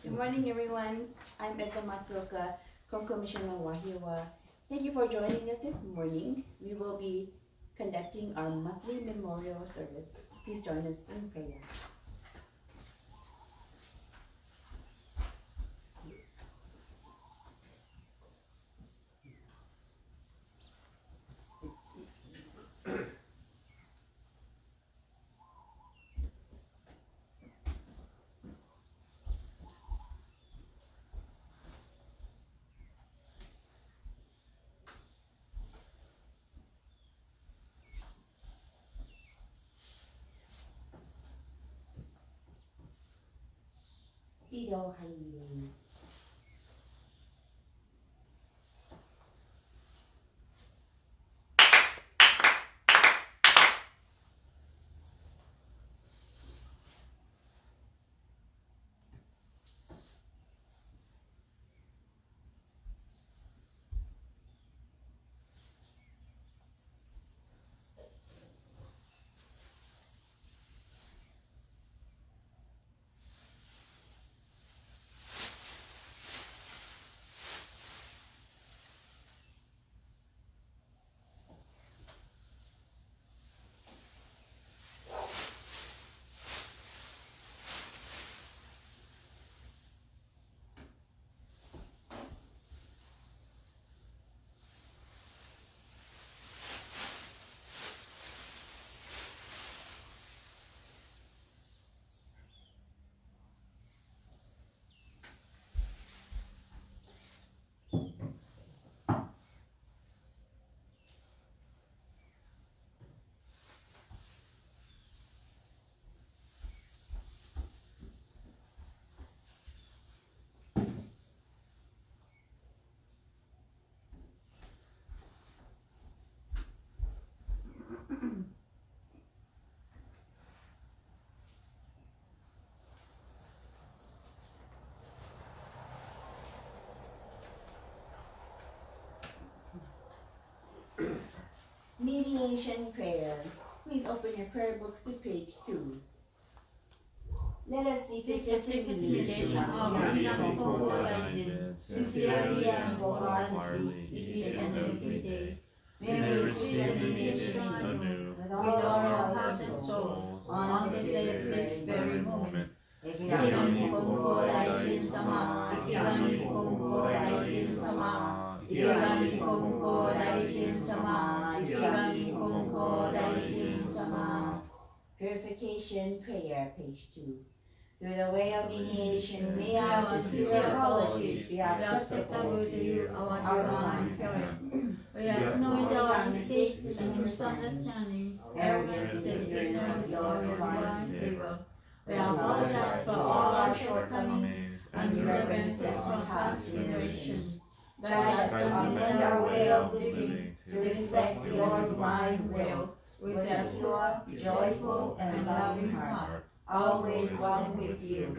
Good morning, everyone. I'm Eka Matsuoka, Konko Mission of Wahiawa. Thank you for joining us this morning. We will be conducting our monthly memorial service. Please join us in prayer. Ido Haile. Mediation prayer. Please open your prayer books to page 2. Let us seek the mediation of our young Konko sincerely and wholeheartedly each and every day. May we receive the mediation anew with all our heart and soul on this very moment. Ikigami Konko Daijin Sama, Ikigami Konko Daijin Sama, Ikigami Konko Daijin Sama, Ikigami Konko Daijin Sama. Purification prayer, page 2. Through the way of mediation, may our sincere apologies be acceptable to you, our divine parent. We acknowledge our mistakes and misunderstandings, arrogance and ignorance of your divine favor. We apologize for all our shortcomings and irreverences from past generations. Guide us to amend our way of living to reflect your divine will with a pure, joyful, and loving heart, always one with you.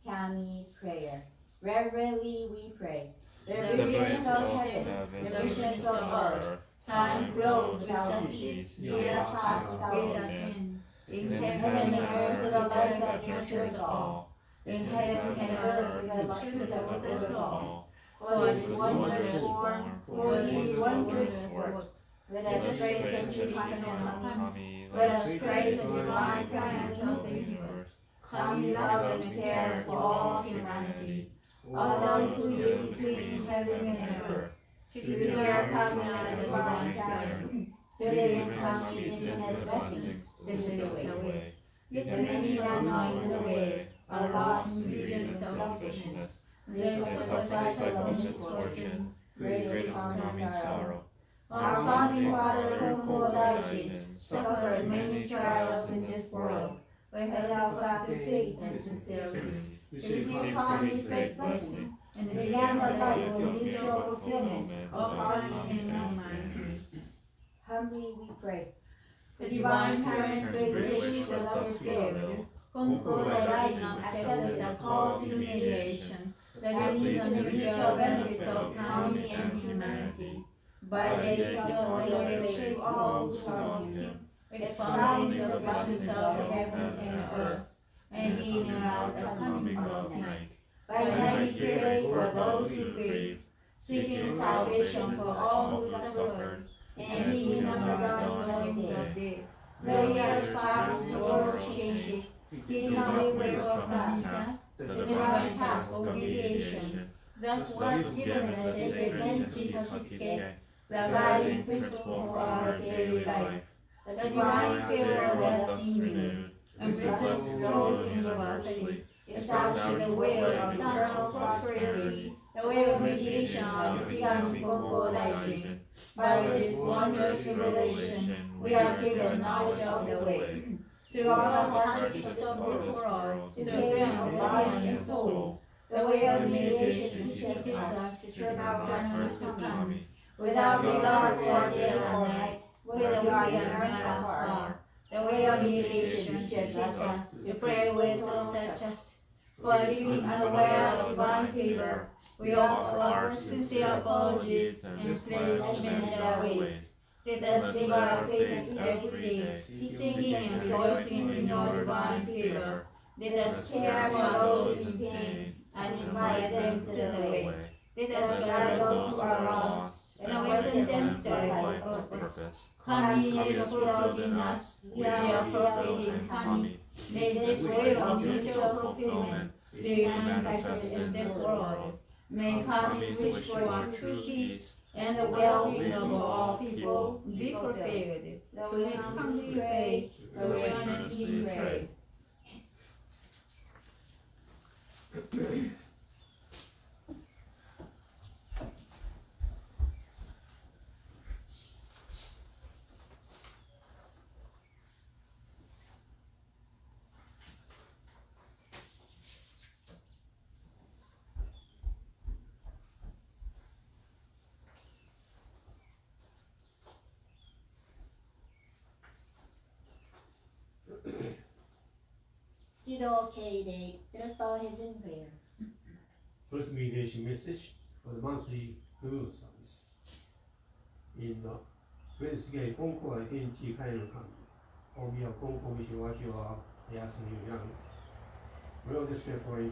Kami prayer. Reverently we pray. The brilliance of heaven, the richness of earth, time flows without cease, years pass without end. In heaven and earth is the life that nurtures all. In heaven and earth is the truth that covers all. For these wondrous form, for these wondrous works, let us praise the chief Kami. Let us praise the divine parent of the universe. Kami loves and cares for all humanity, all those who live between heaven and earth. To revere Kami as the divine parent, to live in Kami's infinite blessings, this is the way. Yet many are not in the way, are lost in greed and selfishness. This is the cycle of misfortunes, great is Kami's sorrow. Our founding father, Konko Daijin, suffered many trials in this world, but held fast through faith and sincerity. He received Kami's great blessing, and began the life of mutual fulfillment of harmony and humanity. Humbly we pray. The divine parent's great wish was fulfilled. Konko Daijin accepted the call to mediation, that leads to the mutual benefit of Kami and humanity. By dedicating loyal faith to all who serve him, expounding the blessings of heaven and earth, and being out the coming of night. By seeking salvation for all who suffered, and healing of the dying of dead. Though years pass and the world changes, he did not wait for us, the divine task of mediation. Thus was given the sacred mention of 6K, the guiding principle for our daily life. The divine favor was renewed, and blessed flowed universally, establishing the way of eternal prosperity, the way of mediation of Tigami Konko Daijin. By this wondrous revelation, we are given knowledge of the way. Through all the hardships of this world, is the way of body and soul, the way of mediation teaches us to turn our hearts to Kami, without regard for day or night, whether we are near or far. The way of mediation teaches us to pray with total trust. For living unaware of divine favor, we offer our sincere apologies and pledge mend their ways. Let us live our faith every day, seeking and rejoicing in your divine favor. Let us care for those in pain and invite them to the way. Let us guide those who are lost and awaken them to the life of purpose. Kami is fulfilled in us, we are fulfilled in Kami. May this way of mutual fulfillment be manifested in this world. May Kami's wish for true peace and the well-being of all people be fulfilled. So we humbly pray, so we earnestly pray. Okay, let's go ahead and prayer. First meditation message for the monthly Guru service. In the Wednesday, Konko identity kind of coming. Or we are Konko, which you are asking you young. Well, this is for prayer.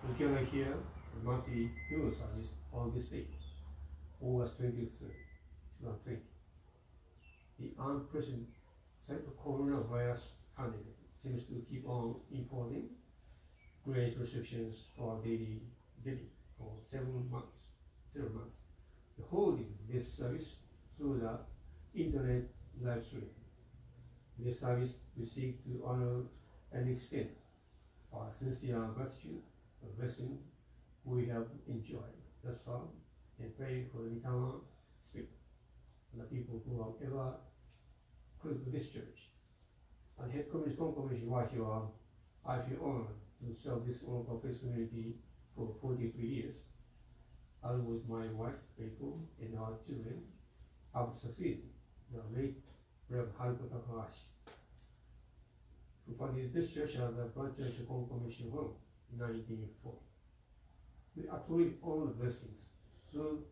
We gather here the monthly Guru service on this day, August 23rd, 2020. The unprecedented coronavirus pandemic seems to keep on imposing great restrictions for daily living for 7 months. The holding this service through the internet live stream. This service we seek to honor and extend our sincere gratitude for the blessing we have enjoyed thus far and pray for the eternal spirit and the people who have ever come to this church. As head communist Konko Wahiawa, I feel honored to serve this local faith community for 43 years. I, with my wife, Reiko, and our children, have succeeded the late Reverend Haruko Takahashi, who founded this church as a branch church of Konko Mission Home in 1904. We actually all the blessings through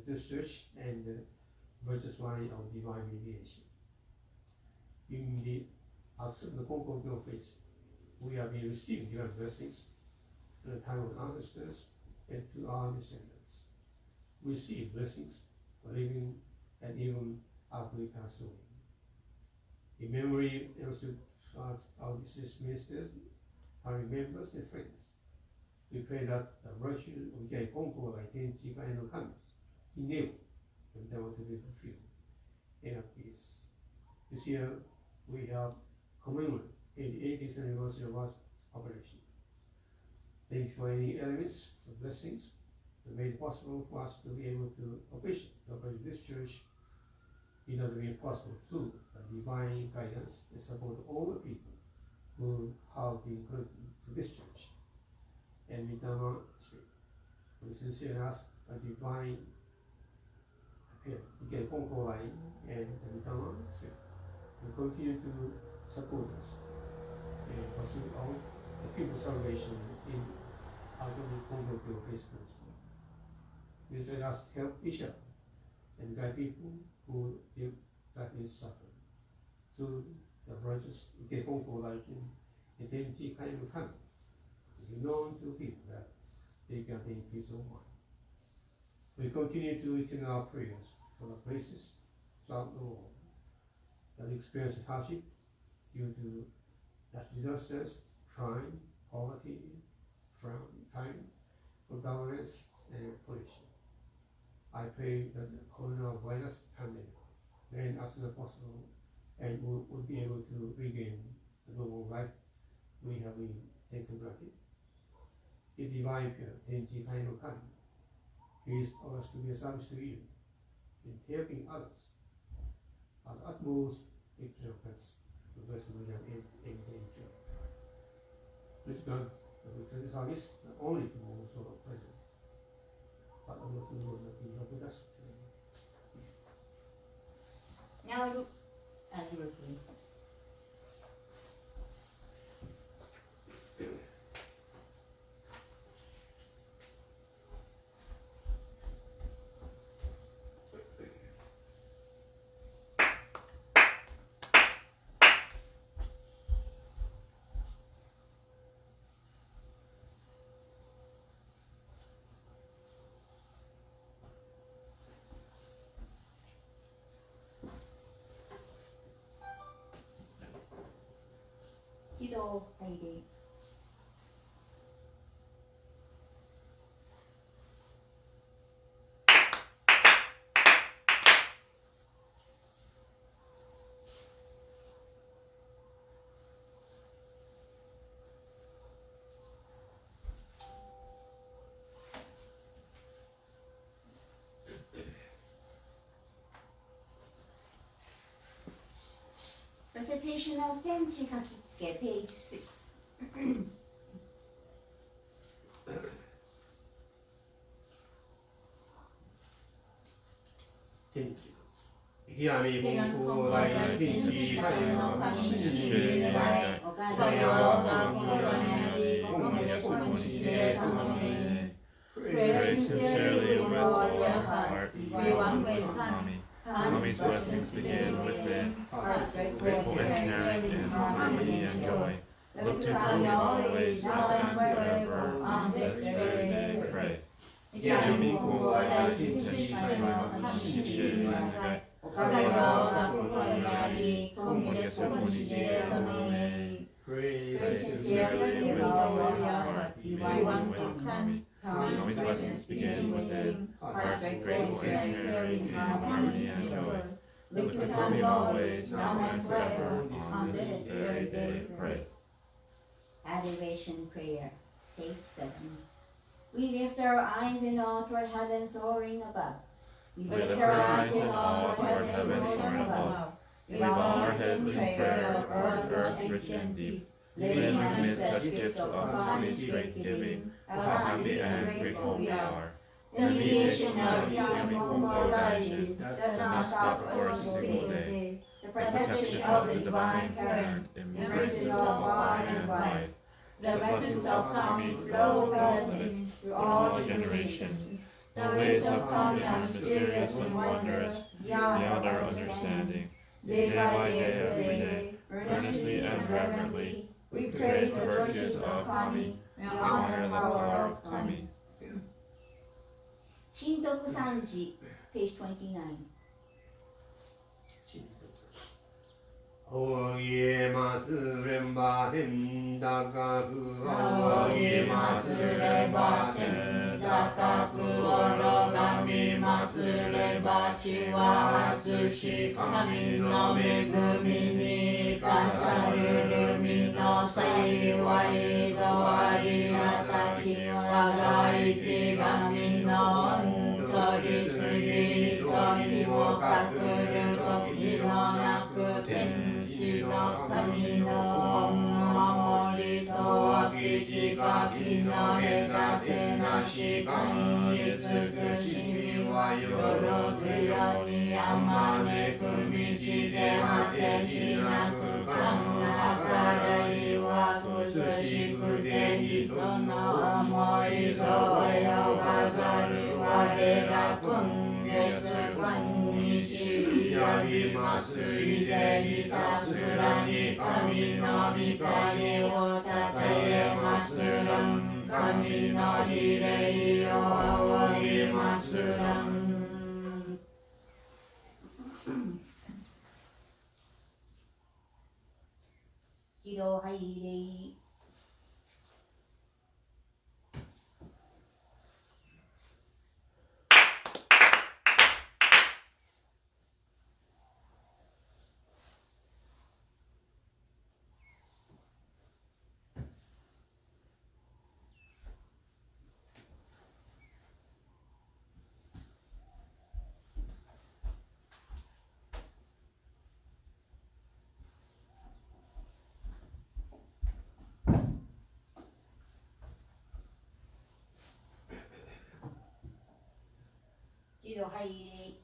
this church and the virtuous line of divine mediation. In the accept the Konko Girl faith, we have been receiving divine blessings in the time of ancestors and to our descendants. We receive blessings for living and even after we pass away. In memory also of our deceased ministers, family members and friends, we pray that the virtue of Jai Konko identity and come enable them to be fulfilled in peace. This year we have commemorated the 80th anniversary of our operation. Thank you for any elements of blessings that made it possible for us to be able to operate this church. It has been possible through the divine guidance and support all the people who have been connected to this church and eternal spirit. We sincerely ask a divine appeal, again, Konko line and the eternal spirit to continue to support us and pursue all the people's salvation in out of the Konko Facebook. We let us help each other and guide people who live that is suffering through the righteous Konko like in eternity kind of coming. It's known to people that they can attain peace of mind. We continue to return our prayers for the places throughout the world that experience hardship due to natural disasters, crime, poverty, crime, for governance and pollution. I pray that the coronavirus pandemic may end as soon as possible and we'll be able to regain the normal life we have been taken granted. The divine prayer, Tenji Kaino Kami, please allow us to be a service to you in helping others at utmost extravagance to bless the Buddha in danger. Please God, that we turn this service not only to those who are present, but also to those that we help with us today. Now, you were please. 기도 하이리. Recitation of Tenchi Kakitsuke, page 6. Tenji. Ikiyami Konko Dai Tenji Kaino Kami Shinji Dai Wahiawa Pray sincerely with all your heart. Be one with Kami. Kami's blessings begin within. Grateful and caring in harmony and joy. Look to Kami always, now and forever. On this very day, pray. Yami Konko Dai Tenji Kaino Kami Shinji Dai Wahiawa Pray sincerely with all your heart. Be one with Kami. Kami's blessings begin within. Hearts grateful and caring in harmony and joy. Look to Kami always, now and forever. On this very day, pray. Adoration prayer, page 7. We lift our eyes in awe toward heaven soaring above. We lift our eyes in awe toward heaven soaring above. We bow our heads in prayer toward earth rich and deep. Living amidst such gifts of Kami's great giving, how happy and grateful we are. The mediation of Yami Konko Daiji does not stop for a single day. The protection of the divine parent embraces all far and wide. The blessings of Kami flow golden through all generations. The ways of Kami are mysterious and wondrous, beyond our understanding. Day by day, every day, earnestly and reverently, we praise the virtues of Kami. We honor the power of Kami. Shintoku Sanji, page 29. Oye matsuren baten dakaku Oye matsuren baten dakaku Orogami matsuren bachi wa atsushi Kami no megumi ni kasaru rumi no saiwai zawari ataki waga ikigami no ontori sugi toki wo kakuru toki no naku tenchi no kami no onmamori to akichi kaki no egate nashi kami tsukushimi wa yorozuyo ni amaneku michi de hate shinaku kanna karai wa kusushiku de hito no omoi zoyo wazaru warera kungetsu konnichi yabi matsuri de hitasura ni kami no mikami wo tateye matsuran 神の比例を仰ぎますらん。喜怒哀礼。喜怒哀礼。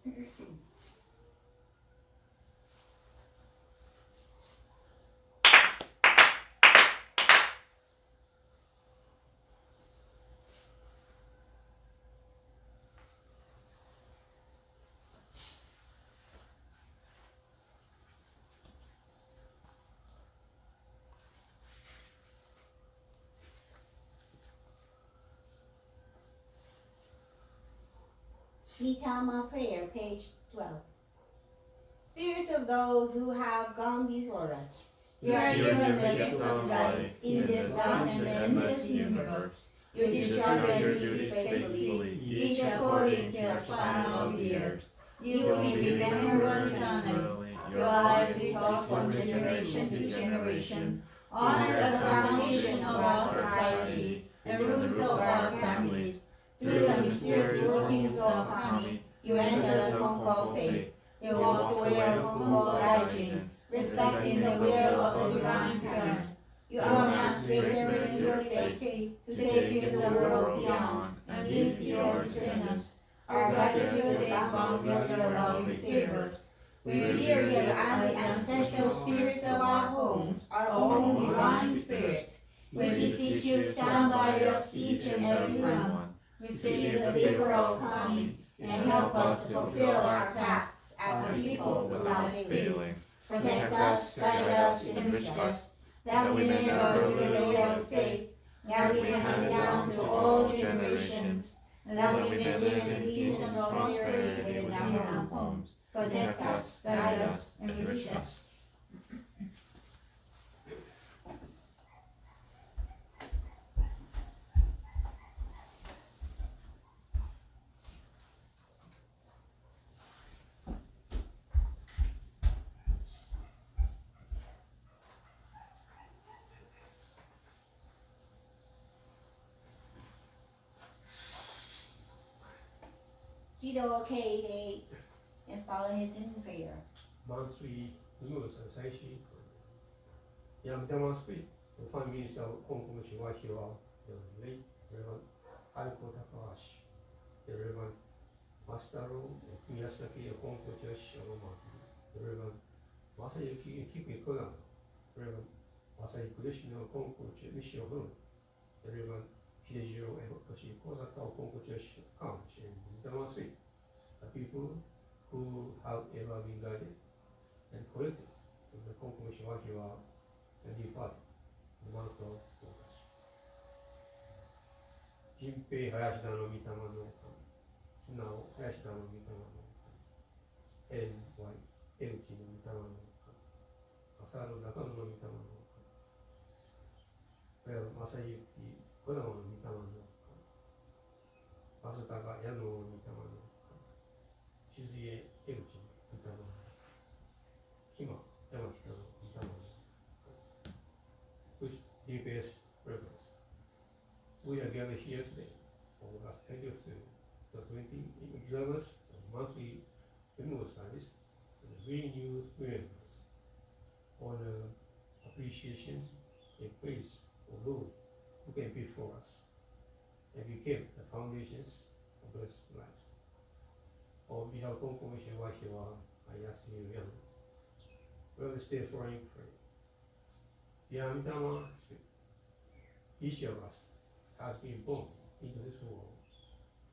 Mitama prayer, page 12. Spirit of those who have gone before us, you are given the gift of life in this vast and endless universe. You discharge your duties faithfully, each according to your span of years. You will be remembered eternally. Your life is taught from generation to generation. Honor the foundation of our society, the roots of our families. Through the mysterious workings of Kami, you enter the Konko faith. You walk the way of Konko Daijin, respecting the will of the divine parent. You amass greater in your faith to take you to the world beyond and live to your descendants. Our gratitude is boundless for your loving favors. We revere you as the ancestral spirits of our homes, our own divine spirits. We beseech you to stand by us each and every one. Receive the favor of Kami and help us to fulfill our tasks as a people without failing. Protect us, guide us, enrich us, that we may never lose the way of faith, that we may hand it down to all generations, and that we may live in peace and prosperity in our homes. Protect us, guide us, enrich us. Jido K. and follow his in prayer. Monthly news and session. Yamdama Street, the Prime Minister of Konko Wahiawa, the late Reverend Alko Takahashi, the Reverend Mastaro, the Miyasaki of Konko Church of Omaki, the Reverend Masayuki Kipi Kodan, Reverend Masai Krishna of Konko Church Mission of the Reverend Hidejiro and Toshi Kosaka of Konko Church Couch in Yamdama Street, the people who have ever been guided and corrected from the Konko Wahiawa and depart the month of August. Jinpei Hayashida no Mitama no Kami, Sunao Hayashida no Mitama no Kami, N.Y. Eluchi no Mitama no Kami, Masaru Nakano no Mitama no Kami, Masayuki Kodama no Mitama no Kami, Masutaka Yano no Mitama no Kami, Shizuye Eluchi no Mitama no Kami, Hima Yamashita no Mitama no Kami, with deepest reverence. We are gathered here today for the scheduled the 20 observers of monthly renewal service and renewed remembrance, honor, appreciation, and praise for those who came before us and became the foundations of this life. On behalf of Konko Mission Wahiawa, I ask you, young, will stay for in prayer. Yamitama Spirit. Each of us has been born into this world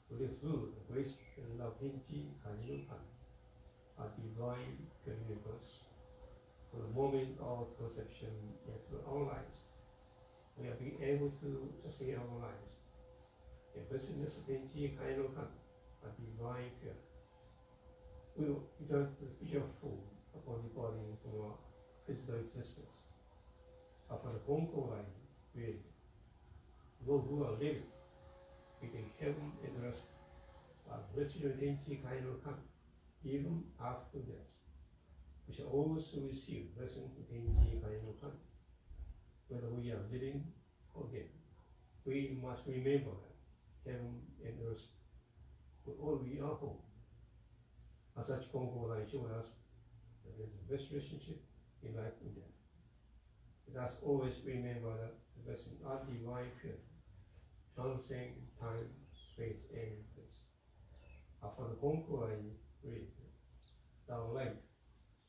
with its good, grace, and love Hinchi Kaninukan, a divine universe. From the moment of conception into our lives, we have been able to sustain our lives 別に天地界の神、a divine care, will return to the spiritual form upon departing from our physical existence. Upon the Konko line, really, those who are living between heaven and earth are virtually tenchi kind of come, even after death. We shall also receive blessing to tenchi kind of come. Whether we are living or dead, we must remember that heaven and earth will all be our home. As such, Konko line showed us that there is the best relationship in life and death. Let us always remember that the blessings are divine pure, transcend time, space, and place. Upon the Konko line, read, thou light,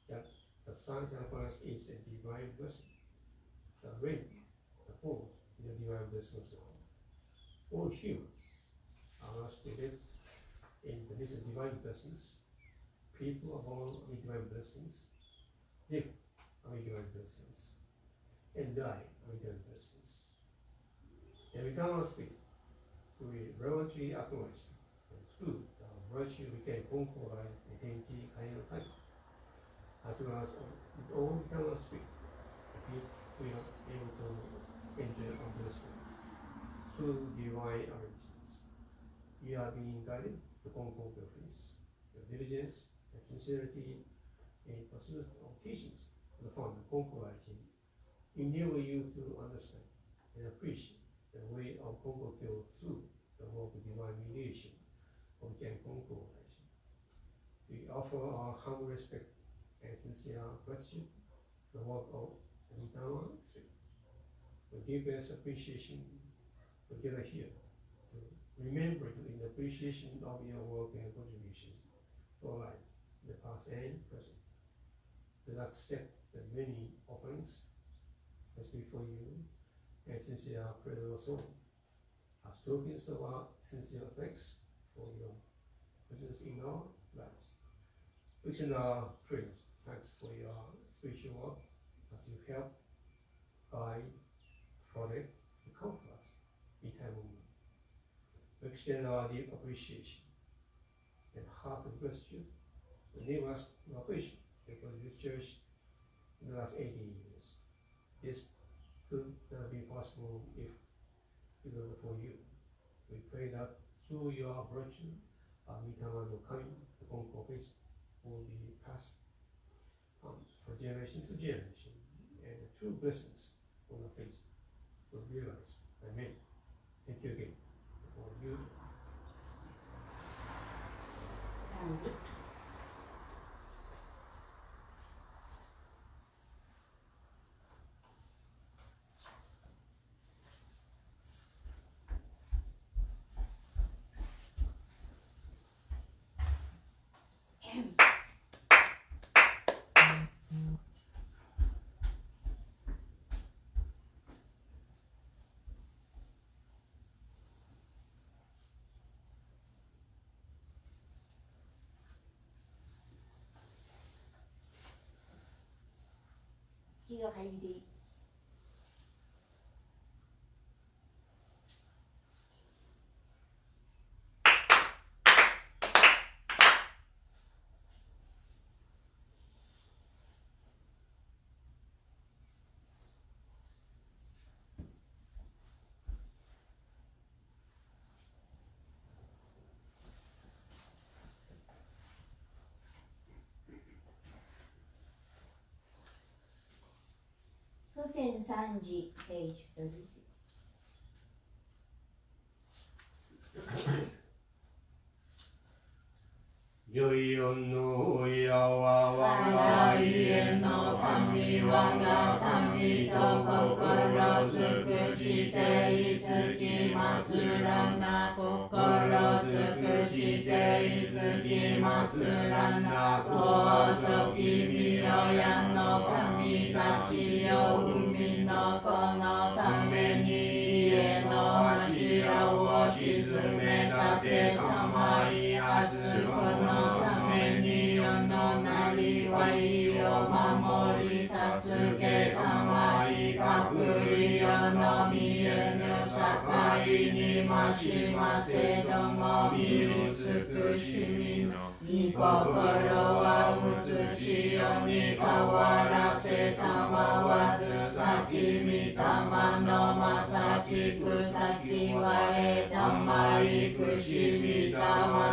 that the sun shine upon us is a divine blessing. The rain, the fall, is a divine blessing of God. All humans are asked to live in the midst of divine blessings. People are born with divine blessings, live with divine blessings, and die with divine blessings. And we cannot speak. We reverently acknowledge and through the virtue we can conquer by the tenchi kind of type. As well as with all we cannot speak, we are able to enjoy our blessing through divine arrangements. We are being guided to conquer your faith, your diligence, and sincerity in pursuit of teachings upon the conquering enable you to understand and appreciate the way of Konko through the work of divine mediation of Ken Konko. We offer our humble respect and sincere gratitude to the work of the eternal Spirit. With deepest appreciation, we gather here to remember in appreciation of your work and contributions to our life, the past and present. Let's accept the many offerings as before you and sincere prayer also as tokens of our sincere thanks for your presence in our lives. We send our prayers, thanks for your spiritual work as you help, guide, protect, and comfort us in time of need. We extend our deep appreciation and heart of gratitude to enable us to appreciate because this church in the last 80 years. This could not be possible if it were for you. We pray that through your virtue, Mitama no Kami, the Konko faith, will be passed from generation to generation, and the true blessings of the faith will be realized. Amen. Thank you again for you.気が入り祖先三時 page 36よいよのやわわが家の神我が神と心尽くしていつき祭らな心尽くしていつき祭らな尊き御親の神たちよ海の子のために家の柱を沈め立てたまいはずこのために世のなりわいを守り助けたまい隠り世の見えぬ互いにましませども見美しみの御心は写しよに変わらせたまわず先御霊のまさきくさきわれたまいくし御霊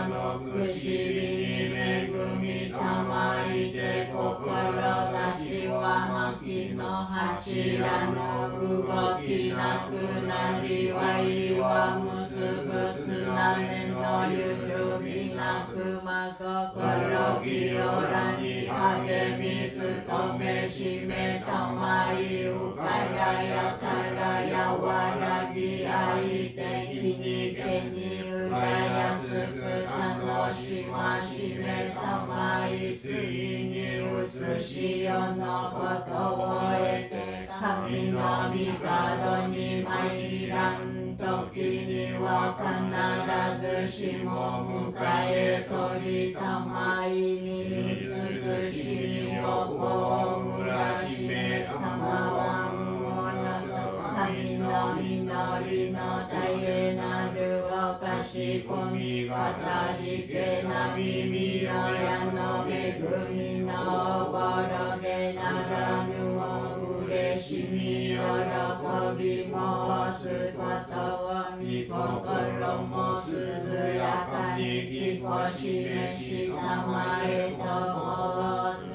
のくしびに恵みたまいて志は牧の柱の動きなくなりわいは結ぶつなめのゆるぎなくま心清らに励み努めしめたまいうからやからやわらぎあいて日にけにうらやすく楽しましめたまい次に移しよのことを得て神の御門に参らん時には必ずしも迎え取りたまいに慈しみをこむらしめたまわんものと神の実りの絶えなるおかしこみかたじけな耳よやの恵みのおぼろげならぬおうれしみ喜び申すことを御心も涼やかに聞こしめしたまえと申す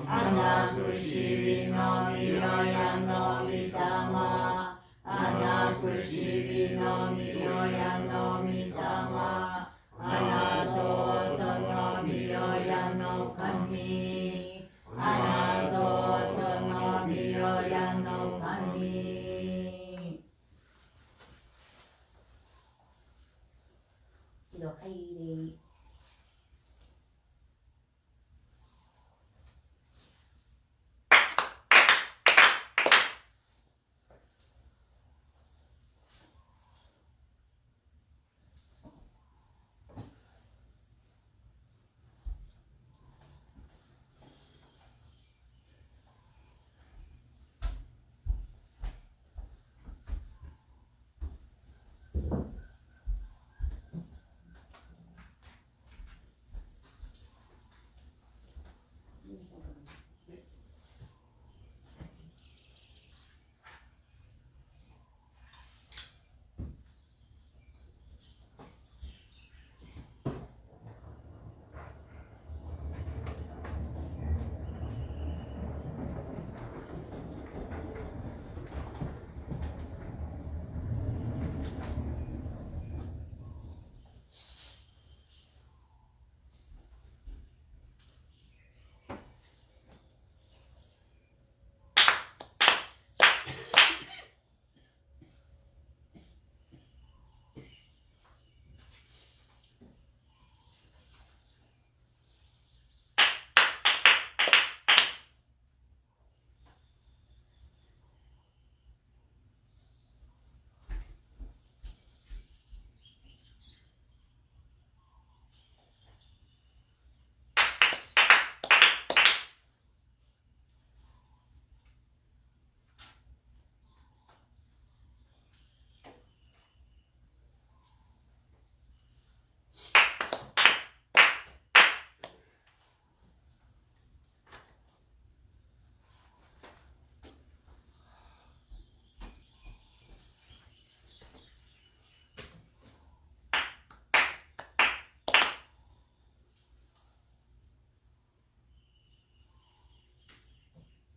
あなくしびのみよやのみたまあなくしびのみよやのみたまあなとうとのみよやの神あなとうとのみよやの神喜怒哀乐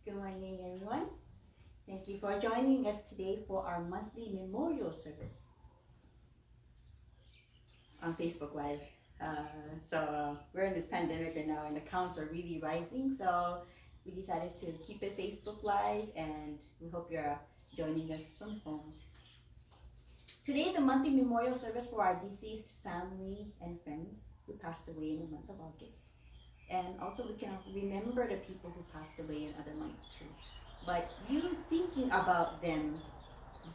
Good morning, everyone. Thank you for joining us today for our monthly memorial service on Facebook Live. We're in this pandemic right now, and the counts are really rising. So we decided to keep it Facebook Live, and we hope you're joining us from home. Today is a monthly memorial service for our deceased family and friends who passed away in the month of August. And also we can remember the people who passed away in other months too. But you thinking about them,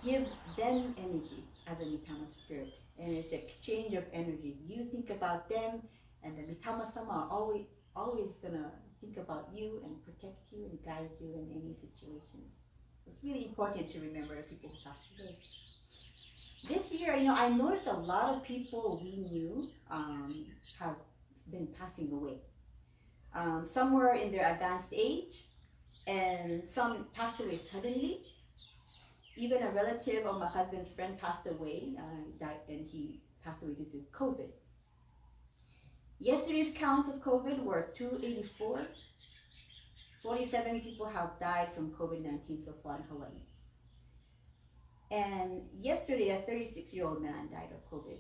give them energy as a Mitama spirit. And it's an exchange of energy. You think about them, and the Mitama-sama are always gonna think about you and protect you and guide you in any situations. It's really important to remember people who passed away. This year, I noticed a lot of people we knew have been passing away. Some were in their advanced age, and some passed away suddenly. Even a relative of my husband's friend passed away, died, and he passed away due to COVID. Yesterday's counts of COVID were 284. 47 people have died from COVID-19 so far in Hawaii. And yesterday, a 36-year-old man died of COVID,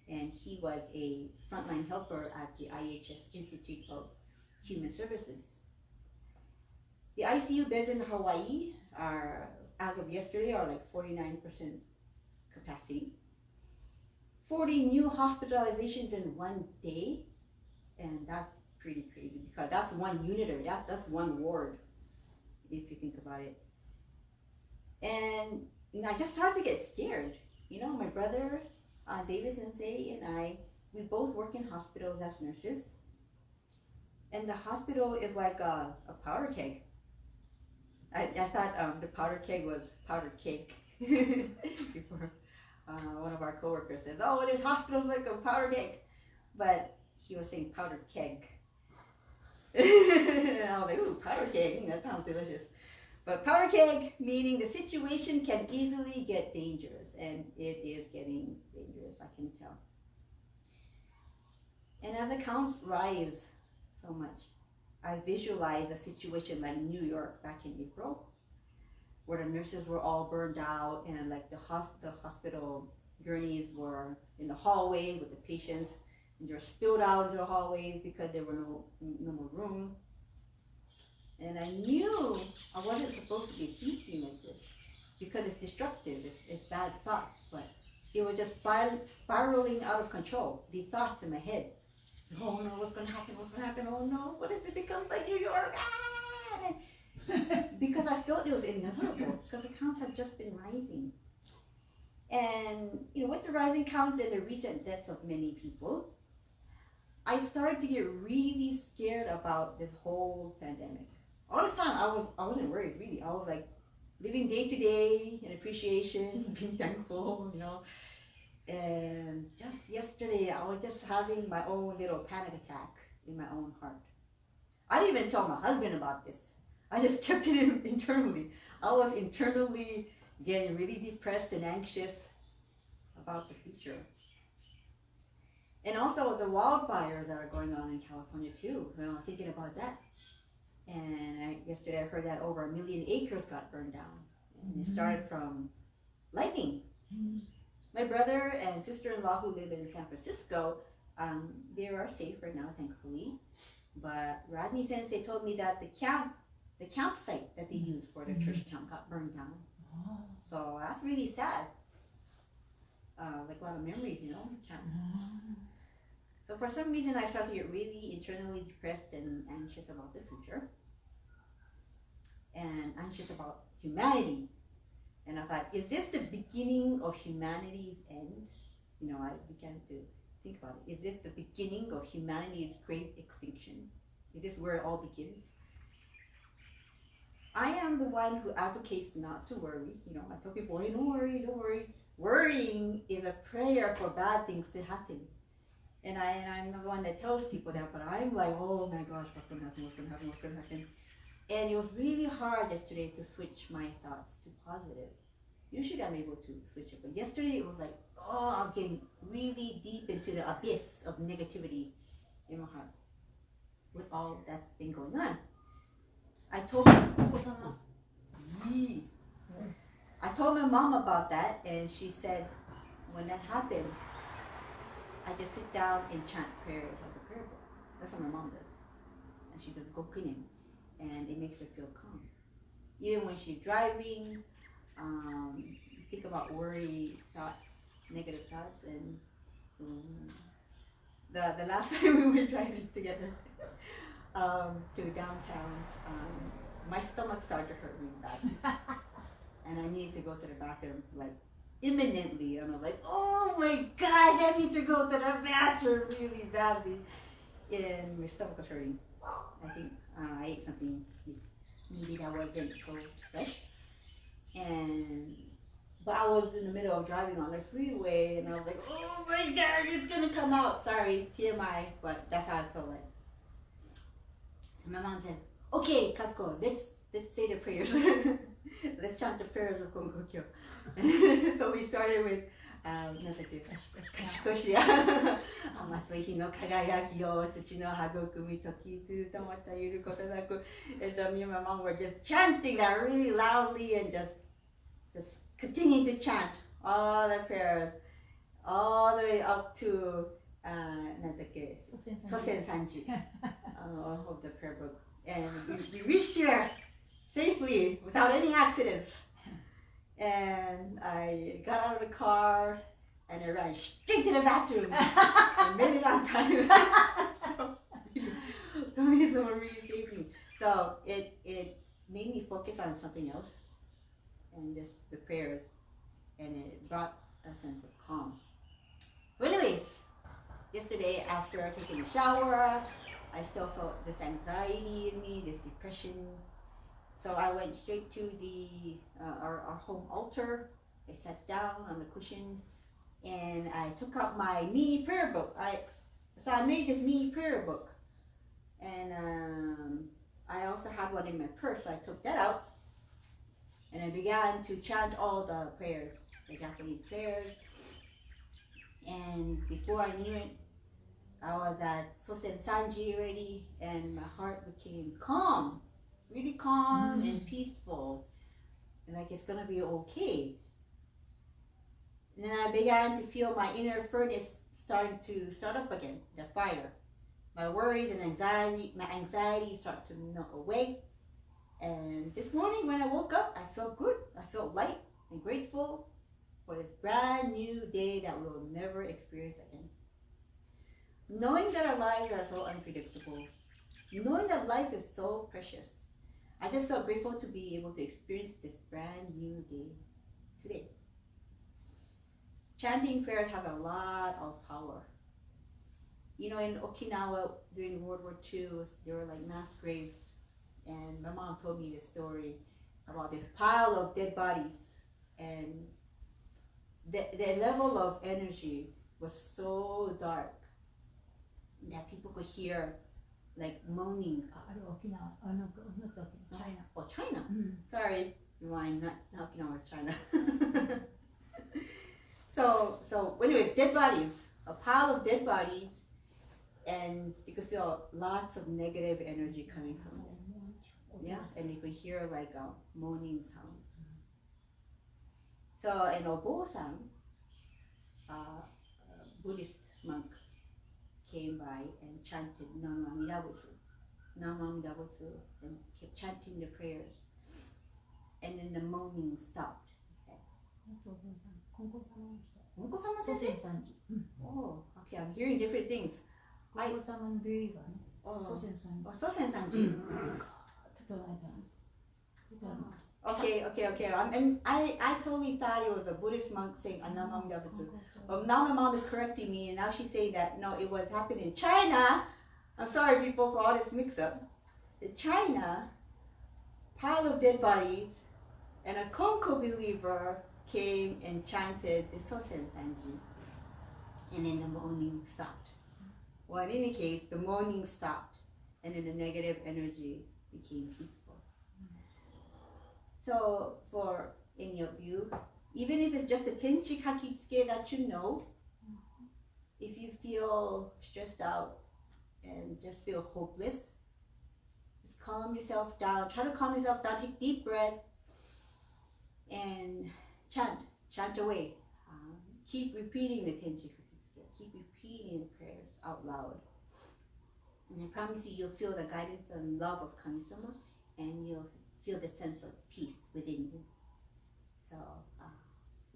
and he was a frontline helper at the IHS Institute of Human Services. The ICU beds in Hawaii are, as of yesterday, are like 49% capacity. 40 new hospitalizations in one day, and that's pretty crazy because that's one unit, or that's one ward, if you think about it. And I just started to get scared. My brother, David Sensei, and I, we both work in hospitals as nurses. And the hospital is like a powder keg. I thought the powder keg was powder cake. Before one of our coworkers said, "Oh, this hospital's like a powder keg," but he was saying powder keg. I was like, "Ooh, powder keg, that sounds delicious." But powder keg, meaning the situation can easily get dangerous, and it is getting dangerous, I can tell. And as accounts rise so much, I visualize a situation like New York back in April, where the nurses were all burned out, and like the hospital gurneys were in the hallway with the patients, and they were spilled out into the hallways because there were no more room. And I knew I wasn't supposed to be thinking like this because it's destructive, it's bad thoughts, but it was just spiraling out of control. The thoughts in my head. Oh no, what's gonna happen? What's gonna happen? Oh no, what if it becomes like New York? Ah! Because I felt it was inevitable because the counts have just been rising. And with the rising counts and the recent deaths of many people, I started to get really scared about this whole pandemic. All this time I wasn't worried really. I was like living day to day in appreciation, being thankful, And just yesterday I was just having my own little panic attack in my own heart. I didn't even tell my husband about this. I just kept it internally. I was internally getting really depressed and anxious about the future. And also the wildfires that are going on in California too. Thinking about that. And yesterday I heard that over 1 million acres got burned down. And it started from lightning. My brother and sister-in-law who live in San Francisco, they are safe right now, thankfully. But Rodney Sensei told me that the campsite that they used for their church camp got burned down. So that's really sad. Like a lot of memories, So for some reason I started to get really internally depressed and anxious about the future. And anxious about humanity. And I thought, is this the beginning of humanity's end? I began to think about it. Is this the beginning of humanity's great extinction? Is this where it all begins? I am the one who advocates not to worry. I tell people, hey, don't worry, don't worry. Worrying is a prayer for bad things to happen. And I'm the one that tells people that, but I'm like, oh my gosh, what's going to happen, what's going to happen, what's going to happen? And it was really hard yesterday to switch my thoughts to positive. Usually I'm able to switch it, but yesterday it was like, I was getting really deep into the abyss of negativity in my heart with all that's been going on. I told my mom about that, and she said, when that happens, I just sit down and chant prayers like a prayer book. That's what my mom does. And she does gokunin, and it makes her feel calm. Even when she's driving, think about worry thoughts, negative thoughts, and the last time we were driving together to downtown, my stomach started to hurt really bad, and I needed to go to the bathroom like imminently. And I was like, oh my gosh, I need to go to the bathroom really badly, and my stomach was hurting. I think I ate something maybe that wasn't so fresh. But I was in the middle of driving on the freeway, and I was like, oh my God, it's gonna come out. Sorry, TMI, but that's how I felt like. So my mom said, okay, Katsuko, let's say the prayers. Let's chant the prayers of Konko Kyo. So we started with, なんだっけ、貸し越しや松井日の輝きを土の育み時ずっとまたゆることなく and me and my mom were just chanting that really loudly and just continue to chant all the prayers all the way up to なんだっけ祖先三時 of the prayer book, and we reached here safely without any accidents. And I got out of the car and I ran straight to the bathroom and made it on time. Someone really saved me. So it made me focus on something else and just the prayers, and it brought a sense of calm. But anyways, yesterday after taking a shower, I still felt this anxiety in me, this depression. So I went straight to our home altar. I sat down on the cushion and I took out my mini prayer book. So I made this mini prayer book, and I also had one in my purse. So I took that out and I began to chant all the prayers, the Japanese prayers. And before I knew it, I was at Sosen Sanji already, and my heart became calm. Really calm and peaceful, and like it's gonna be okay. And then I began to feel my inner furnace starting to start up again, the fire. My worries and anxiety start to melt away. And this morning when I woke up, I felt good. I felt light and grateful for this brand new day that we will never experience again. Knowing that our lives are so unpredictable, knowing that life is so precious, I just felt grateful to be able to experience this brand new day today. Chanting prayers has a lot of power. You know, in Okinawa during World War II, there were like mass graves, and my mom told me this story about this pile of dead bodies, and the level of energy was so dark that people could hear like moaning. China. Oh, China. Sorry, I'm not Okinawa, it's China. So anyway, dead bodies, a pile of dead bodies, and you could feel lots of negative energy coming from it. Yeah, and you could hear like a moaning sound. So an Obo-san, a Buddhist monk, came by and chanted Nama Midabutsu, and kept chanting the prayers. And then the moaning stopped. Konko-sama says it? Oh, okay, I'm hearing different things. Sosen Sanji. Okay. I totally thought it was a Buddhist monk saying Anama Midabutsu. But now my mom is correcting me, and now she's saying that no, it was happening in China. I'm sorry, people, for all this mix-up. In China, pile of dead bodies, and a Konko believer came and chanted the Sosen Sanji, and then the moaning stopped. Well, in any case, the moaning stopped, and then the negative energy became peaceful. So, for any of you, even if it's just a tenchi kakitsuke that you know, if you feel stressed out and just feel hopeless, just calm yourself down. Try to calm yourself down. Take deep breath and chant away. Keep repeating the tenchi kakitsuke. Keep repeating the prayers out loud. And I promise you'll feel the guidance and love of Kami-sama, and you'll feel the sense of peace within you. So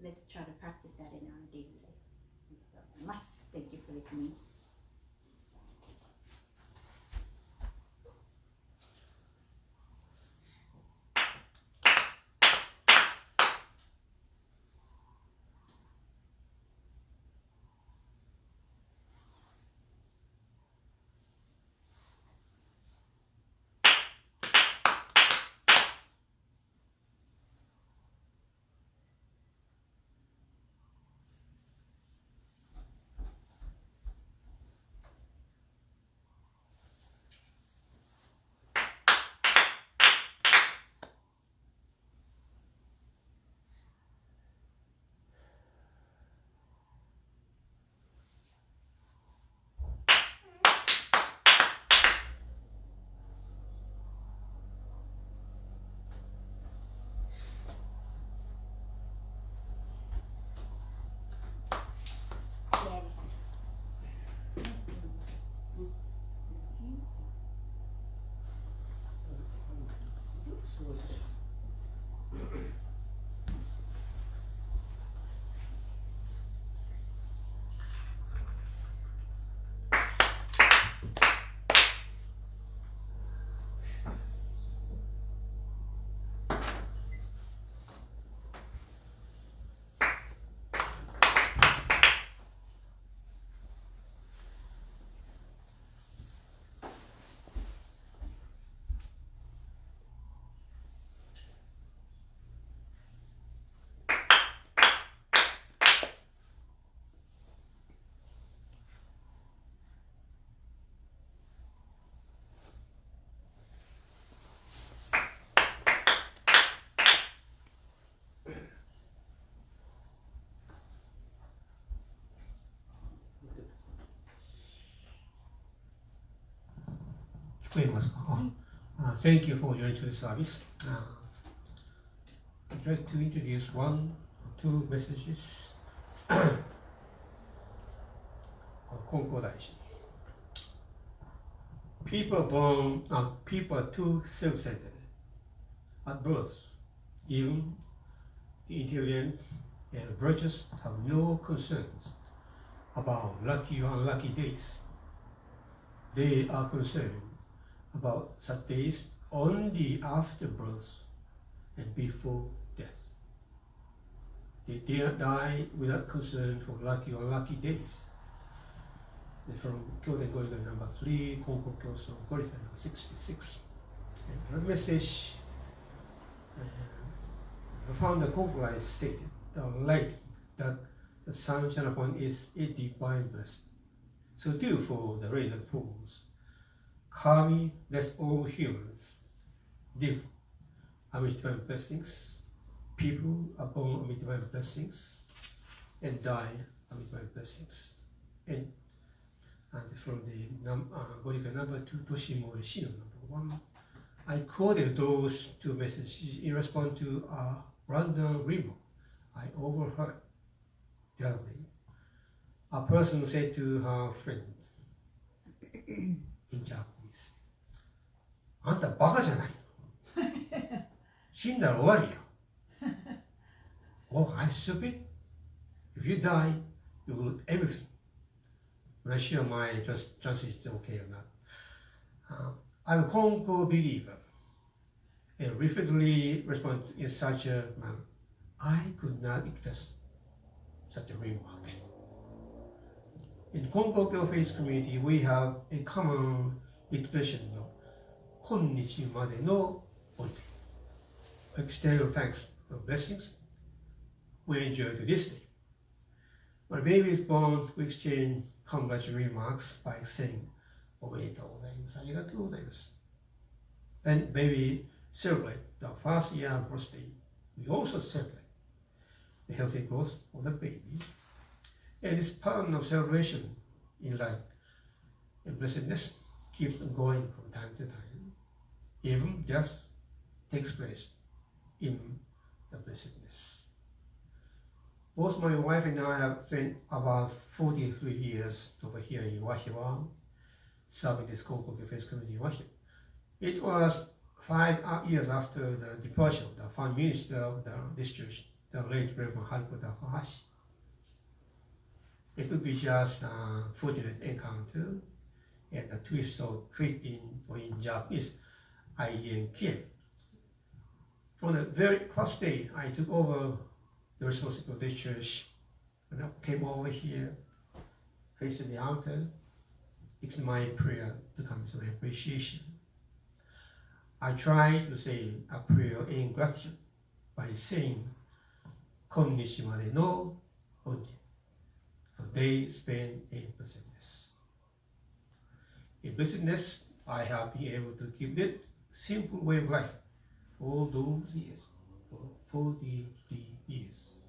let's try to practice that in our daily life. Thank you for listening. Thank you for joining today's service. I'd like to introduce one or two messages of Konko Daishi. People are too self-centered at birth. Even the intelligent and virtuous have no concerns about lucky or unlucky days. They are concerned about such days only after birth and before death. They dare die without concern for lucky or unlucky days. From Kyoto Gorikan number 3, Konko Kyoso Gorikan number 66. And the message, the founder Konko stated, the light that the sun shines upon is a divine blessing. So too for the rain that falls. Kami lets all humans live amid divine blessings. People are born amid divine blessings and die amid divine blessings. And from the Gorikan number 2, Toshimori Shino number 1, I quoted those two messages in response to a random remark I overheard the other day. A person said to her friend in Japanese, あんたバカじゃないの死んだら終わりよ Oh, I'm stupid? If you die, you will lose everything. I'm not sure my translation is okay or not. I'm a Konko believer and repeatedly respond in such a manner. I could not express such a remark. In Konko faith community, we have a common expression of 今日までのおいて external thanks and blessings we enjoy to this day. When a baby is born, we exchange congratulatory remarks by saying おめでとうございます、ありがとうございます. Then baby celebrate the first year birthday. We also celebrate the healthy growth of the baby. And this pattern of celebration in life and blessedness keeps going from time to time. Even death takes place in the blessedness. Both my wife and I have spent about 43 years over here in Wahiawa, serving this Konko faith community in Wahiawa. It was 5 years after the departure of the found minister of this church, the late Reverend Haruko Takahashi. It could be just a fortunate encounter and a twist of fate in Japanese, IENK. From the very first day I took over the responsibility of this church, when I came over here, facing the altar, it's my prayer to come to appreciation. I try to say a prayer in gratitude by saying, 今日までの恩義 for day spent in blessedness. In blessedness, I have been able to keep that simple way of life for those years, for 43 years.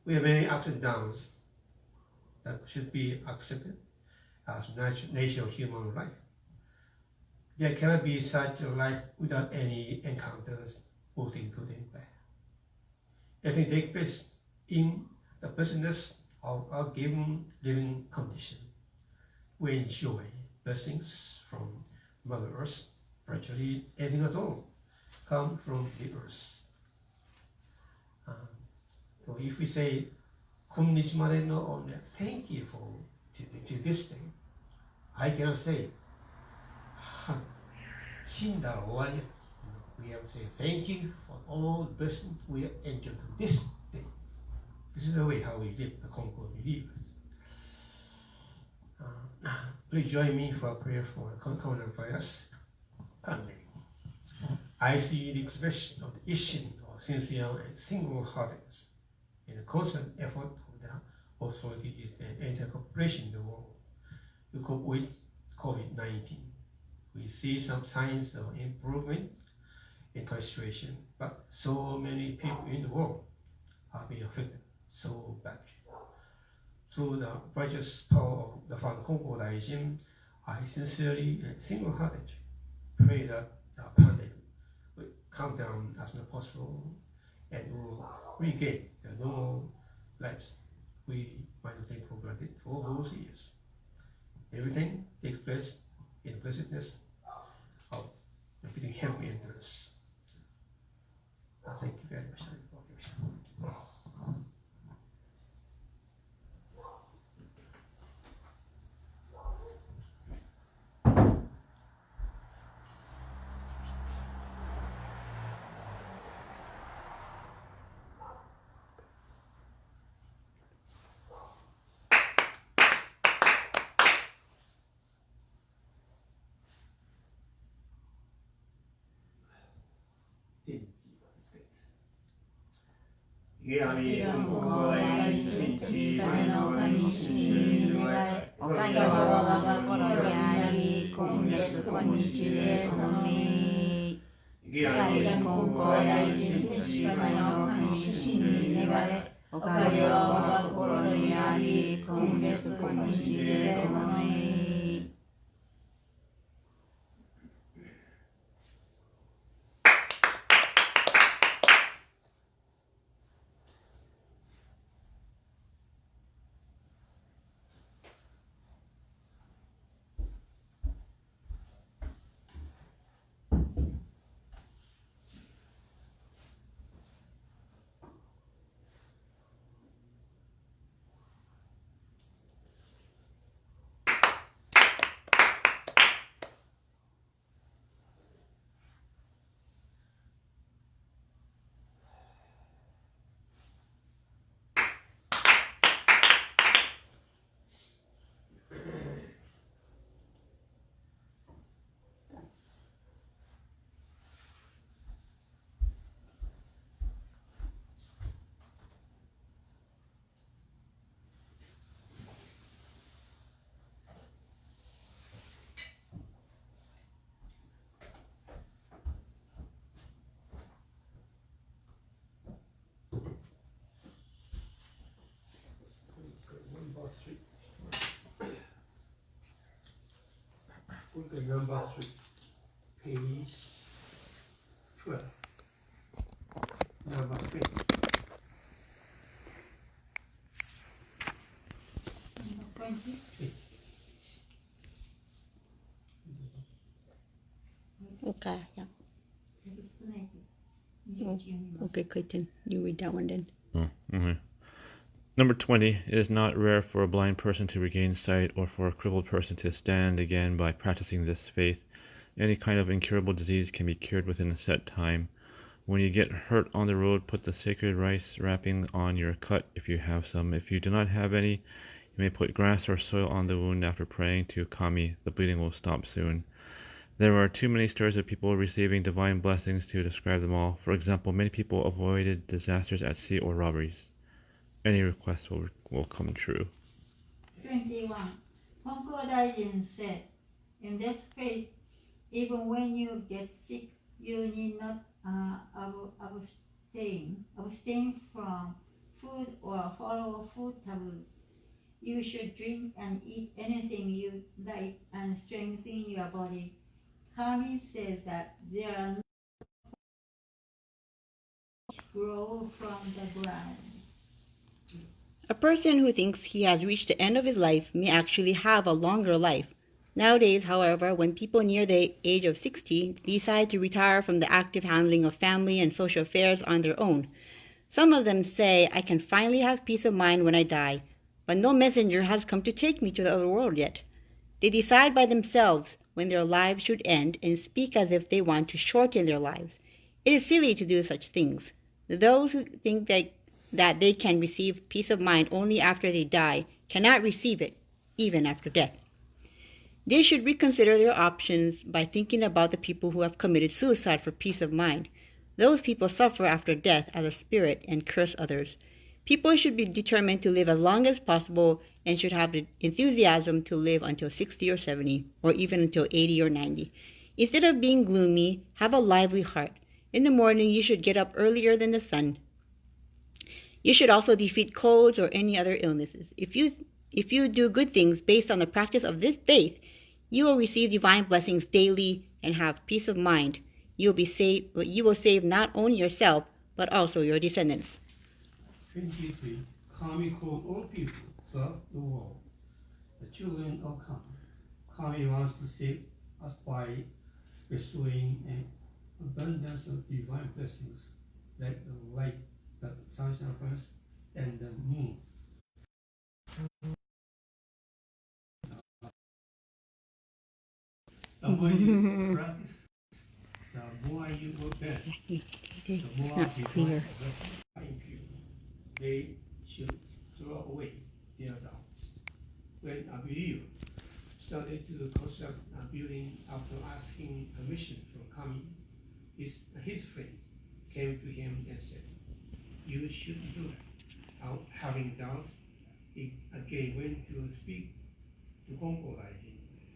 We have many ups and downs that should be accepted as nature of human life. There cannot be such a life without any encounters, both good and bad. Everything takes place in the blessedness of our given living condition. We enjoy blessings from Mother Earth, virtually anything at all come from the earth. So if we say, 今日までの only, thank you for to this day, I cannot say, 死んだら終わりや. We have to say thank you for all the blessings we have enjoyed this day. This is the way how we live the Konko believers. Please join me for a prayer for the coronavirus pandemic. I see the expression of the issue of sincere and single-heartedness in the constant effort of the authorities and entire cooperation in the world to cope with COVID-19. We see some signs of improvement in concentration, but so many people in the world are being affected so badly. Through the righteous power of the Father Konko Daijin, I sincerely and single-heartedly pray that the pandemic will calm down as soon as possible and will regain the normal lives we might have taken for granted for those years. Everything takes place in the blessedness of repeating heaven endurance. Thank you very much. Number 3, page 12. Number 3. Okay, yeah. Okay, Clayton, you read that one then. Okay. Number 20, it is not rare for a blind person to regain sight or for a crippled person to stand again by practicing this faith. Any kind of incurable disease can be cured within a set time. When you get hurt on the road, put the sacred rice wrapping on your cut if you have some. If you do not have any, you may put grass or soil on the wound after praying to Kami. The bleeding will stop soon. There are too many stories of people receiving divine blessings to describe them all. For example, many people avoided disasters at sea or robberies. Any request will come true. 21. Konko Daijin said, in this faith, even when you get sick, you need not abstain from food or follow food taboos. You should drink and eat anything you like and strengthen your body. Kami says that there are no grow from the ground. A person who thinks he has reached the end of his life may actually have a longer life. Nowadays, however, when people near the age of 60 decide to retire from the active handling of family and social affairs on their own, some of them say, I can finally have peace of mind when I die, but no messenger has come to take me to the other world yet. They decide by themselves when their lives should end and speak as if they want to shorten their lives. It is silly to do such things. Those who think that they can receive peace of mind only after they die cannot receive it, even after death. They should reconsider their options by thinking about the people who have committed suicide for peace of mind. Those people suffer after death as a spirit and curse others. People should be determined to live as long as possible and should have the enthusiasm to live until 60 or 70, or even until 80 or 90. Instead of being gloomy, have a lively heart. In the morning, you should get up earlier than the sun. You should also defeat colds or any other illnesses. If you do good things based on the practice of this faith, You will receive divine blessings daily and have peace of mind. You will save not only yourself, but also your descendants. 23. Kami called all people throughout the world the children of Kami. Kami wants to save us by bestowing an abundance of divine blessings, like the light that sunshine first and the moon. The more you practice, the more you will get. The more Not people clear. find you. They should throw away their doubts. When a believer started to construct a building after asking permission from Kami, his friends came to him and said, "You shouldn't do that." Having doubts, he again went to speak to Konko,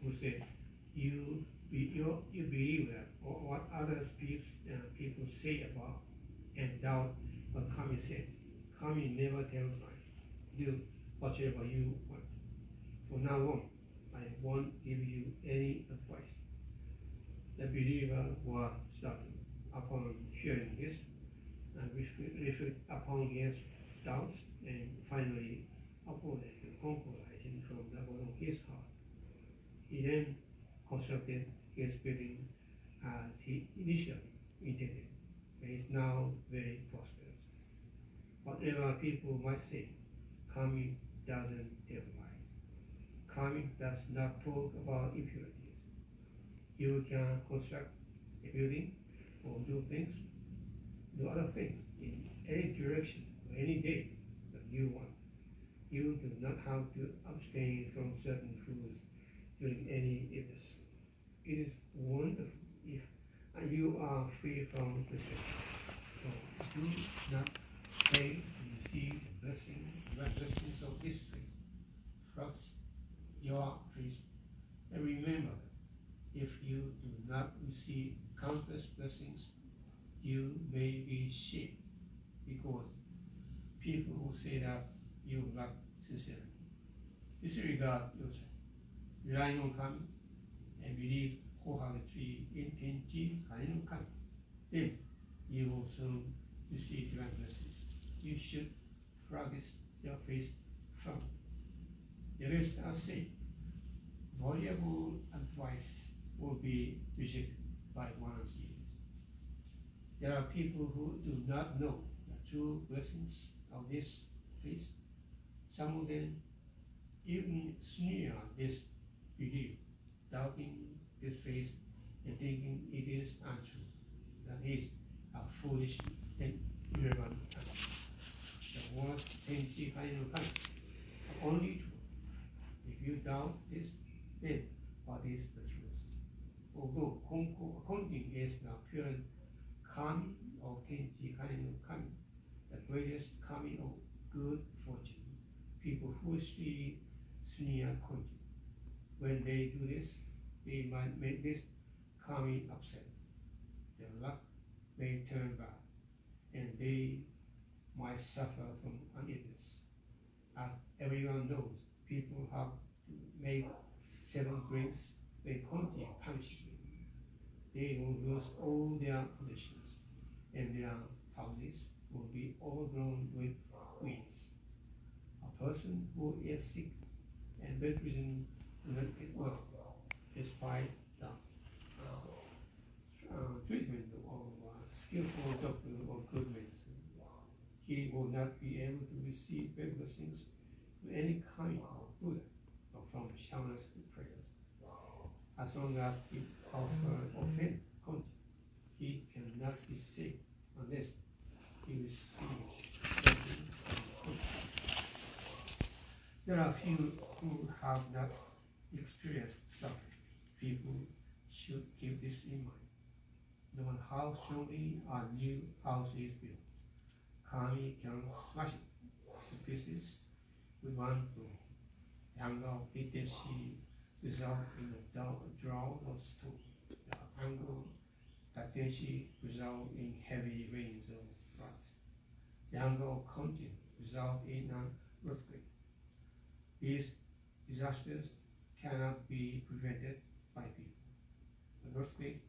who said, you believe that what others people say about and doubt what Kami said. Kami never tells lies. Do whatever you want. From now on, I won't give you any advice. The believer was startled upon hearing this and reflect upon his doubts and finally appointed the Konko from the bottom of his heart. He then constructed his building as he initially intended, and is now very prosperous. Whatever people might say, Kami doesn't tell lies. Kami does not talk about impurities. You can construct a building or do other things in any direction or any day that you want. You do not have to abstain from certain foods during any illness. It is wonderful if you are free from restriction. So do not fail to receive the blessings of this faith. Trust your faith and remember that if you do not receive countless blessings, you may be shamed because people will say that you lack sincerity. Disregard yourself. Relying on Kami and believe wholeheartedly in Tenchi Kainu Kami. Then you will soon receive divine blessings. You should practice your faith firmly. The rest are said. Valuable advice will be rejected by one's ears. There are people who do not know the true blessings of this faith. Some of them even sneer this belief, doubting this faith and thinking it is untrue. That is a foolish and irrelevant act. The words Tenchi Kainu Kami are only true. If you doubt this, then what is the truth? Although Konko accounting is the apparent Kami of Tenchi Kainu Kami, the greatest Kami of good fortune, people foolishly sneer Konji. When they do this, they might make this Kami upset. Their luck may turn bad, and they might suffer from uneasiness. As everyone knows, people have to make 7 grapes when Konji punishes them. They will lose all their possessions, and their houses will be overgrown with weeds. A person who is sick and bedridden will not get well, despite the treatment of a skillful doctor or good medicine. He will not be able to receive blessings from any kind of Buddha or from shamans to prayers. As long as he offends Konji, he cannot be saved unless he receives blessings from Konji. There are few who have not experienced suffering. People should keep this in mind. No matter how strongly a new house is built, Kami can smash it to pieces with one blow. The anger of Iteshi results in a drought of stone. The anger of Tateshi results in heavy rains of floods. The anger of Konjin results in an earthquake. These disasters cannot be prevented by people. An earthquake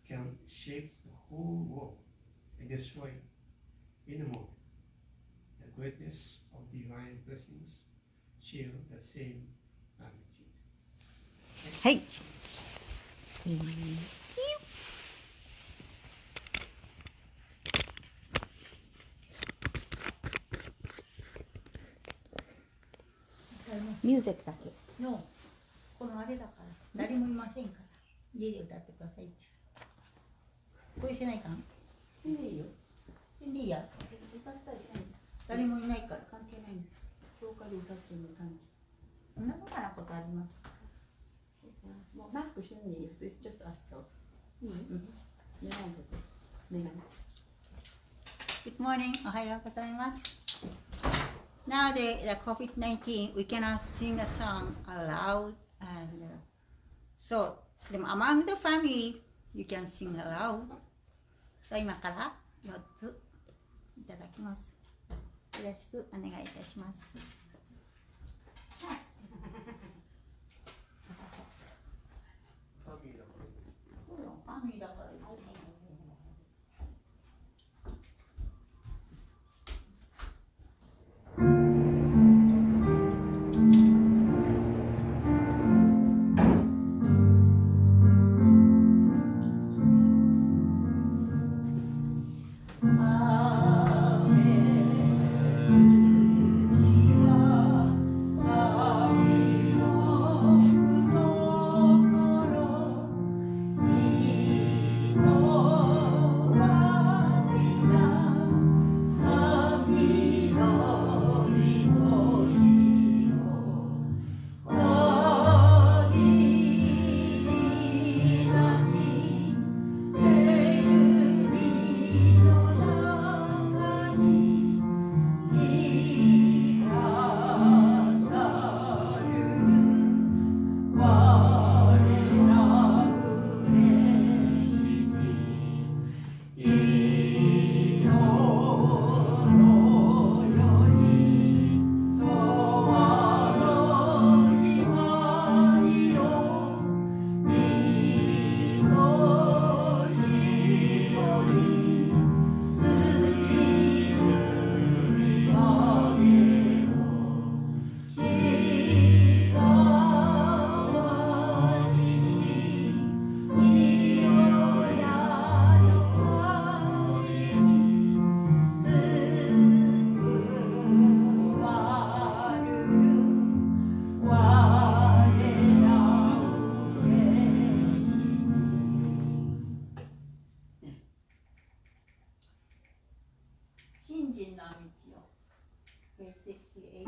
can shake the whole world and destroy it in a moment. The greatness of divine blessings share the same magnitude. はい。Thank you. ミュージックだけ。のこのあれだから誰もいませんから家で歌ってくださいって。これしないかん？いいよ。いいや。歌ったりない。誰もいないから関係ないんです。教会で歌ってる感じ。そんなバカなことありますか？もうマスクしてんでいいよ。It's just us, so. いい？メガネとって。メガネ。Good morning. おはようございます。Now the COVID-19, we cannot sing a song aloud, and so among the family, you can sing aloud. So 今から4ついただきます。よろしくお願いいたします。ファミリーだから。ファミリーだから。信心の道を。Page 68。「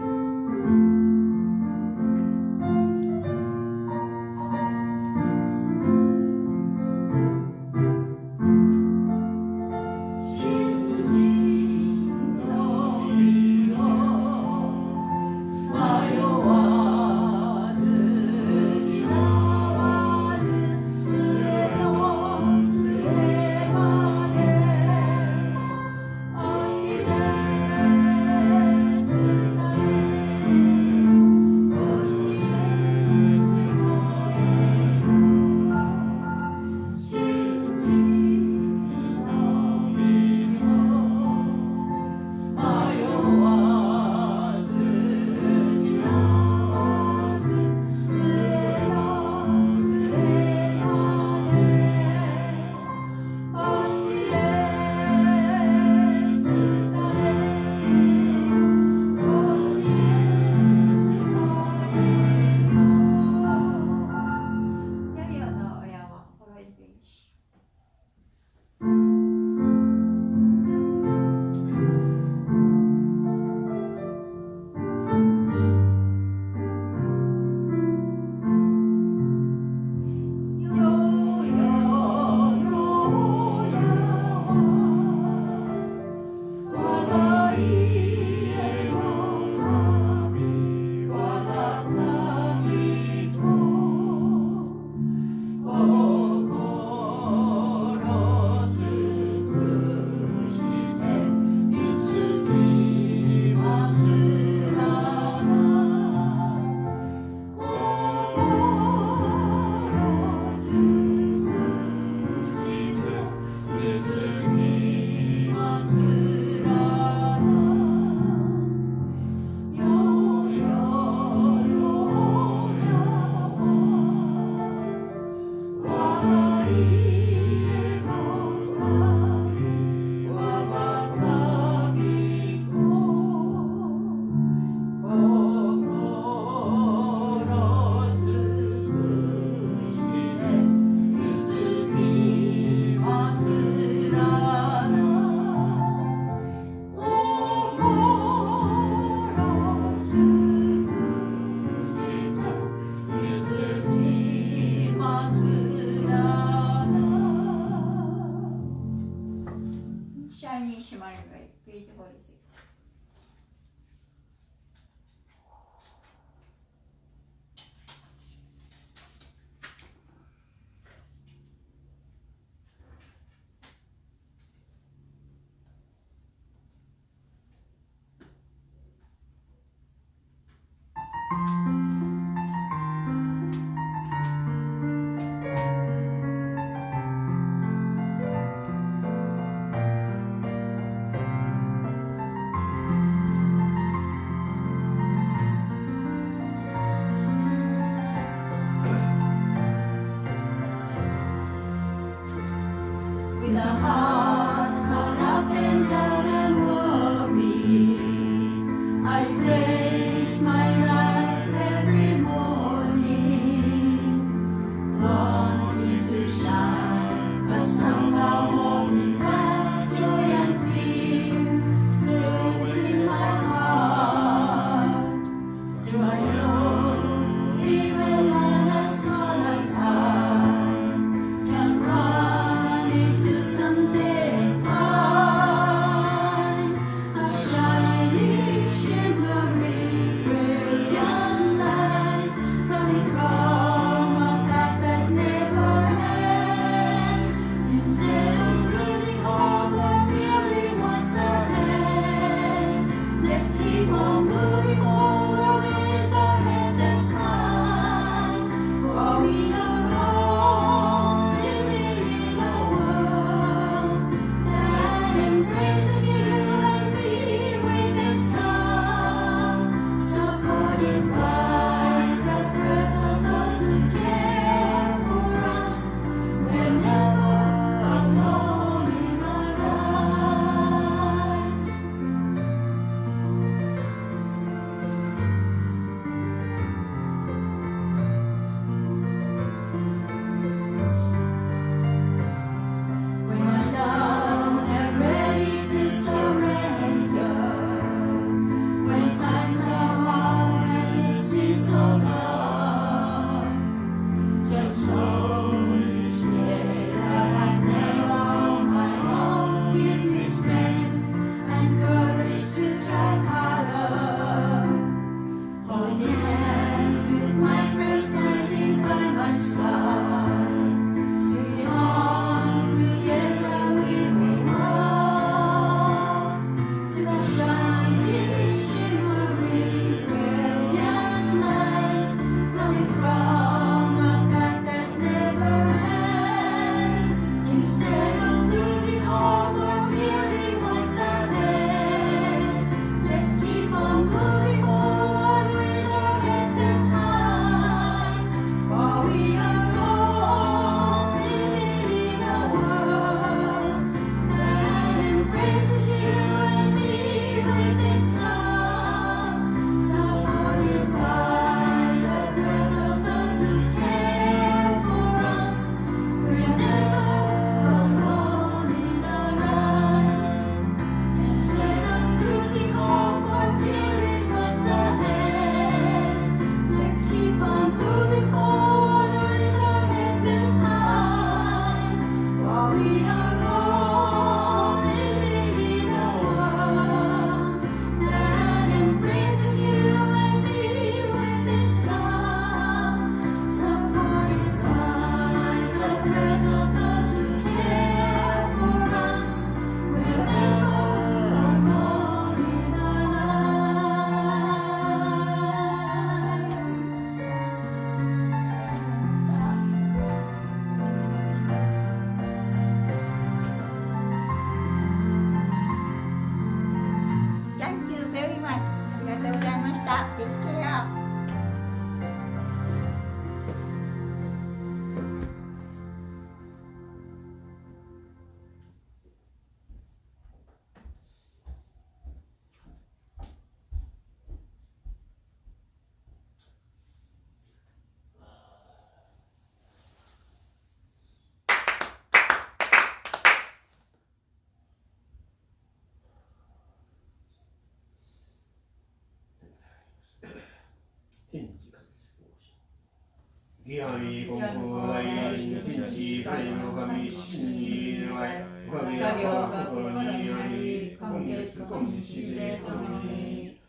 義神金光大人天地界の神真に願いおかげが心にあり今月今日でともに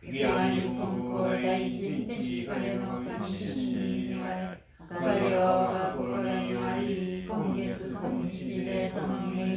義神金光大人天地界の神真に願いおかげが心にあり今月今日でともに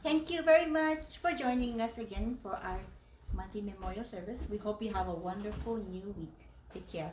Thank you very much for joining us again for our monthly memorial service. We hope you have a wonderful new week. Take care.